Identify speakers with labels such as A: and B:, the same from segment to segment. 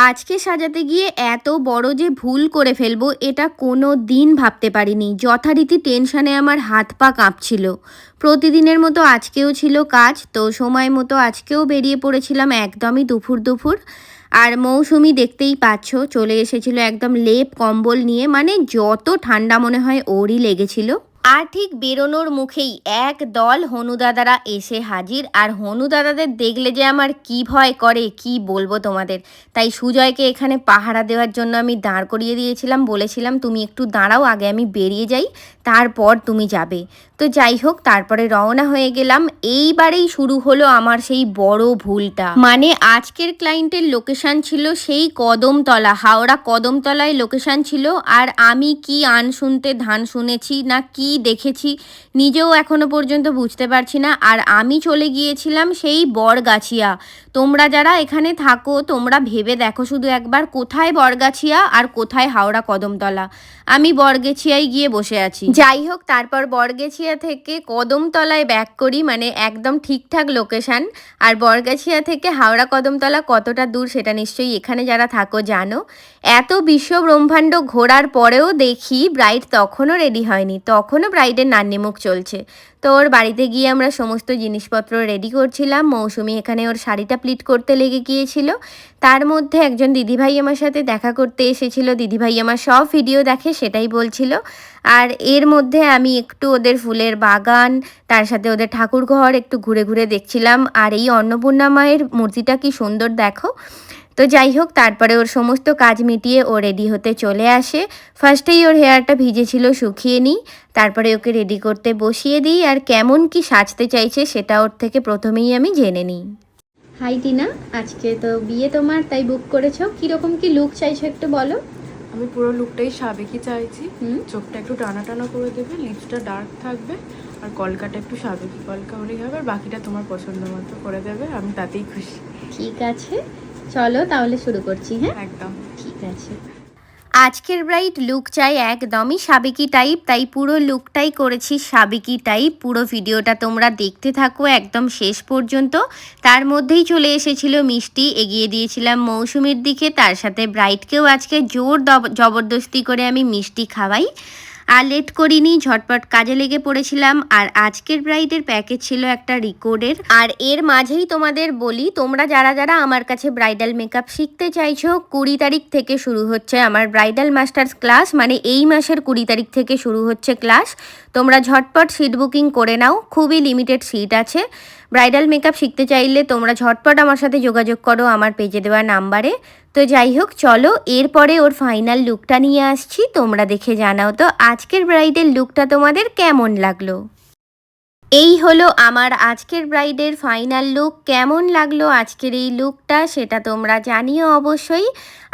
A: আজকে সাজাতে গিয়ে এত বড় যে ভুল করে ফেলবো এটা কোনো দিন ভাবতে পারিনি। যথারীতি টেনশানে আমার হাত পা কাঁপছিল। প্রতিদিনের মতো আজকেও ছিল কাজ, তো সময় মতো আজকেও বেরিয়ে পড়েছিলাম একদমই দুপুর দুপুর। আর মৌসুমি দেখতেই পাচ্ছ চলে এসেছিল একদম লেপ কম্বল নিয়ে, মানে যত ঠান্ডা মনে হয় ওরই লেগেছিল। আর ঠিক বেরোনোর মুখেই এক দল হনুদাদারা এসে হাজির। আর হনুদাদাদের দেখলে যে আমার কি ভয় করে কি বলবো তোমাদের। তাই সুজয়কে এখানে পাহারা দেওয়ার জন্য আমি দাঁড় করিয়ে দিয়েছিলাম, বলেছিলাম তুমি একটু দাঁড়াও, আগে আমি বেরিয়ে যাই, তারপর তুমি যাবে। তো যাই হোক, তারপরে রওনা হয়ে গেলাম। এইবারেই শুরু হলো আমার সেই বড় ভুলটা। মানে আজকের ক্লায়েন্টের লোকেশন ছিল সেই কদমতলা, হাওড়া কদমতলায় লোকেশন ছিল। আর আমি কি আন শুনতে ধান শুনেছি না কি দেখেছি নিজেও এখনো পর্যন্ত বুঝতে পারছি না। আর আমি চলে গিয়েছিলাম সেই বরগাছিয়া। তোমরা যারা এখানে থাকো তোমরা ভেবে দেখো শুধু একবার, কোথায় বরগাছিয়া আর কোথায় হাওড়া কদমতলা। আমি বরগেছিয়ায় গিয়ে বসে আছি। যাই হোক, তারপর বরগেছিয়া থেকে কদমতলায় ব্যাক করি, মানে একদম ঠিকঠাক লোকেশন। আর বরগাছিয়া থেকে হাওড়া কদমতলা কতটা দূর সেটা নিশ্চয়ই এখানে যারা থাকো জানো। এত বিশ্ব ব্রহ্মাণ্ড ঘোরার পরেও দেখি ব্রাইড তখনও রেডি হয়নি, তখনও ব্রাইডের নান্নিমুখ চলছে। তো ওর বাড়িতে গিয়ে আমরা সমস্ত জিনিসপত্র রেডি করছিলাম। মৌসুমি এখানে ওর শাড়িটা প্লিট করতে লেগে গিয়েছিল। তার মধ্যে একজন দিদিভাই আমার সাথে দেখা করতে এসেছিল। দিদিভাই আমার সব ভিডিও দেখে, সেটাই বলছিল। আর এর মধ্যে আমি একটু ওদের ফুলের বাগান, তার সাথে ওদের ঠাকুর ঘর একটু ঘুরে ঘুরে দেখছিলাম। আর এই অন্নপূর্ণা মায়ের মূর্তিটা কি সুন্দর দেখো। তো যাই হোক, তারপরে ওর সমস্ত কাজ মিটিয়ে ও রেডি হতে চলে আসে। ফার্স্টেই ওর হেয়ারটা ভিজেছিল, শুকিয়ে নিই, তারপরে ওকে রেডি করতে বসিয়ে দিই। আর কেমন কি সাজতে চাইছে সেটা ওর থেকে প্রথমেই আমি জেনে নিই। হাই টিনা, আজকে তো বিয়ে তোমার, তাই বুক করেছো, কিরকম কি লুক চাইছো একটু বলো।
B: আমি পুরো লুকটাই সাবেকি চাইছি। চোখটা একটু টানা টানা করে দেবে, লিপসটা ডার্ক থাকবে, আর কলকাটা একটু সাবেকি কলকা হলেই হবে। আর বাকিটা তোমার পছন্দ মতো করে দেবে, আমি তাতেই খুশি।
A: ঠিক আছে, চলো তাহলে শুরু করছি। হ্যাঁ
B: একদম
A: ঠিক আছে। আজকের ব্রাইড লুক চাই একদমই সাবেকি টাইপ, তাই পুরো লুকটাই করেছি সাবেকি টাইপ। পুরো ভিডিওটা তোমরা দেখতে থাকো একদম শেষ পর্যন্ত। তার মধ্যেই চলে এসেছিল মিষ্টি, এগিয়ে দিয়েছিলাম মৌসুমির দিকে। তার সাথে ব্রাইডকেও আজকে জোর জবরদস্তি করে আমি মিষ্টি খাওয়াই। আর লেট করিনি, ঝটপট কাজে লেগে পড়েছিলাম। আর আজকের ব্রাইডের প্যাকেজ ছিল একটা রিকোর্ডের। আর এর মাঝেই তোমাদের বলি, তোমরা যারা যারা আমার কাছে ব্রাইডাল মেকআপ শিখতে চাইছো, 20 তারিখ থেকে শুরু হচ্ছে আমার ব্রাইডাল মাস্টার্স ক্লাস। মানে এই মাসের 20 তারিখ থেকে শুরু হচ্ছে ক্লাস। তোমরা ঝটপট সিট বুকিং করে নাও, খুবই লিমিটেড সিট আছে। ব্রাইডাল মেকআপ শিখতে চাইলে তোমরা ঝটপট আমার সাথে যোগাযোগ করো আমার পেজে দেওয়া নাম্বারে। তো যাই হোক, চলো এরপরে ওর ফাইনাল লুকটা নিয়ে আসছি, তোমরা দেখে জানাও তো আজকের ব্রাইডের লুকটা তোমাদের কেমন লাগলো। এই হলো আমার আজকের ব্রাইডের ফাইনাল লুক। কেমন লাগলো আজকের এই লুকটা সেটা তোমরা জানিও অবশ্যই।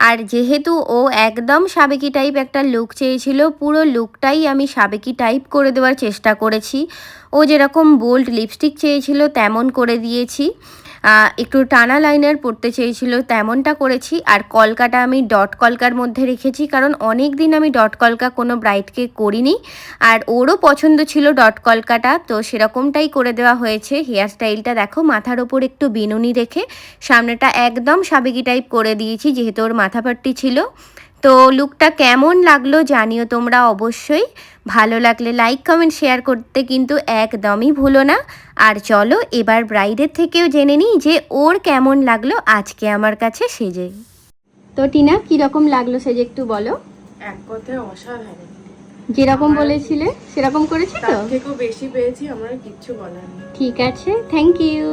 A: আর যেহেতু ও একদম সাবেকি টাইপ একটা লুক চেয়েছিল, পুরো লুকটাই আমি সাবেকি টাইপ করে দেওয়ার চেষ্টা করেছি। ও যেরকম বোল্ড লিপস্টিক চেয়েছিল তেমন করে দিয়েছি। একটু টানা লাইনার পরতে চেয়েছিল তেমনটা করেছি। আর কলকাটা আমি ডট কলকার মধ্যে রেখেছি, কারণ অনেক দিন আমি ডট কলকা কোনো ব্রাইডকে করিনি। আর ওরও পছন্দ ছিল ডট কলকাটা, তো সেরকমটাই করে দেওয়া হয়েছে। হেয়ার স্টাইলটা দেখো, মাথার ওপর একটু বিনুনি রেখে সামনেটা একদম সাবেকি টাইপ করে দিয়েছি, যেহেতু ওর মাথা পাট্টি ছিল। তো লুকটা কেমন লাগলো জানিও তোমরা অবশ্যই। ভালো লাগলে লাইক কমেন্ট শেয়ার করতে কিন্তু একদমই ভুলো না। আর চলো এবার ব্রাইডের থেকেও জেনে নিই যে ওর কেমন লাগলো আজকে আমার কাছে সেজে। তো টিনা, কিরকম লাগলো সেজে একটু বলো।
B: এক কথায় অসাধারণ,
A: যেরকম বলেছিলে সেরকম করেছি তো,
B: তার থেকেও বেশি পেয়েছি, আমার কিচ্ছু বলার নেই।
A: ঠিক আছে, থ্যাংক ইউ।